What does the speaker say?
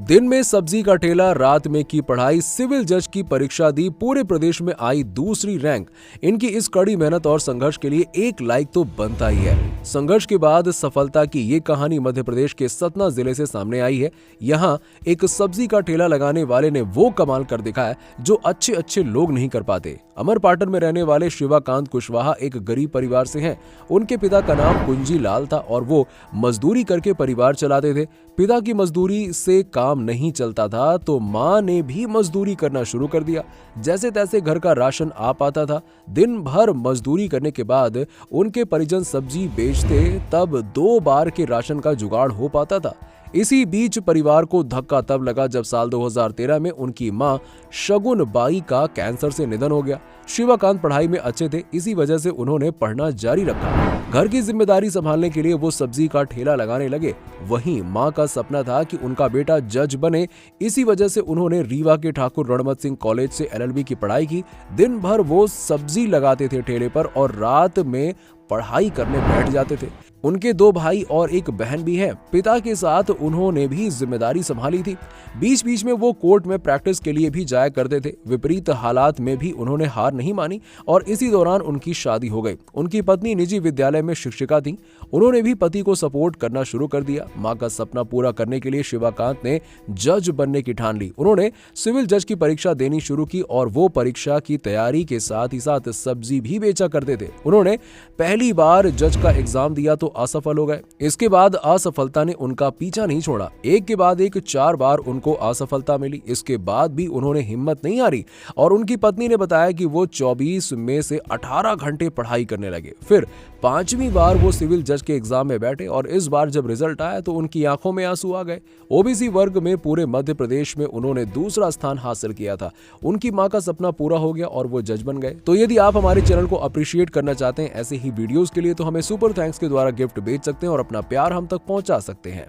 दिन में सब्जी का ठेला, रात में की पढ़ाई, सिविल जज की परीक्षा दी, पूरे प्रदेश में आई दूसरी रैंक। इनकी इस कड़ी मेहनत और संघर्ष के लिए एक लाइक तो बनता ही है। संघर्ष के बाद सफलता की ये कहानी मध्य प्रदेश के सतना जिले से सामने आई है। यहाँ एक सब्जी का ठेला लगाने वाले ने वो कमाल कर दिखाया जो अच्छे अच्छे लोग नहीं कर पाते। अमरपाटन में रहने वाले शिवाकांत कुशवाहा एक गरीब परिवार से हैं। उनके पिता का नाम कुंजी लाल था और वो मजदूरी करके परिवार चलाते थे। पिता की मजदूरी से काम नहीं चलता था तो माँ ने भी मजदूरी करना शुरू कर दिया। जैसे तैसे घर का राशन आ पाता था। दिन भर मजदूरी करने के बाद उनके परिजन सब्जी बेचते तब 2 बार के राशन का जुगाड़ हो पाता था। इसी बीच परिवार को धक्का तब लगा जब साल 2013 में उनकी मां शगुन बाई का कैंसर से निधन हो गया। शिवाकांत पढ़ाई में अच्छे थे, इसी वजह से उन्होंने पढ़ना जारी रखा। घर की जिम्मेदारी संभालने के लिए वो सब्जी का ठेला लगाने लगे। वहीं मां का सपना था कि उनका बेटा जज बने। इसी वजह से उन्होंने रीवा के ठाकुर रणमत सिंह कॉलेज से LLB की पढ़ाई की। दिन भर वो सब्जी लगाते थे ठेले पर और रात में पढ़ाई करने बैठ जाते थे। उनके 2 भाई और एक बहन भी है। पिता के साथ उन्होंने भी जिम्मेदारी संभाली थी। बीच बीच में वो कोर्ट में प्रैक्टिस के लिए भी जाया करते थे। विपरीत हालात में भी उन्होंने हार नहीं मानी और इसी दौरान उनकी शादी हो गई। उनकी पत्नी निजी विद्यालय में शिक्षिका थी। उन्होंने भी पति को सपोर्ट करना शुरू कर दिया। मां का सपना पूरा करने के लिए शिवाकांत ने जज बनने की ठान ली। उन्होंने सिविल जज की परीक्षा देनी शुरू की और वो परीक्षा की तैयारी के साथ ही साथ सब्जी भी बेचा करते थे। उन्होंने पहली बार जज का एग्जाम दिया तो असफल हो गए। इसके बाद असफलता ने उनका पीछा नहीं छोड़ा। एक के बाद एक 4 बार उनको असफलता मिली। इसके बाद भी उन्होंने हिम्मत नहीं हारी और उनकी पत्नी ने बताया कि वो 24 में से 18 घंटे पढ़ाई करने लगे। फिर 5वीं बार वो सिविल जज के एग्जाम में बैठे और इस बार जब रिजल्ट आया तो उनकी आंखों में आंसू आ गए। ओबीसी वर्ग में पूरे मध्य प्रदेश में उन्होंने दूसरा स्थान हासिल किया था। उनकी मां का सपना पूरा हो गया और वो जज बन गए। तो यदि आप हमारे चैनल को अप्रिशिएट करना चाहते हैं ऐसे ही वीडियोस के लिए तो हमें सुपर थैंक्स के द्वारा गिफ्ट बेच सकते हैं और अपना प्यार हम तक पहुंचा सकते हैं।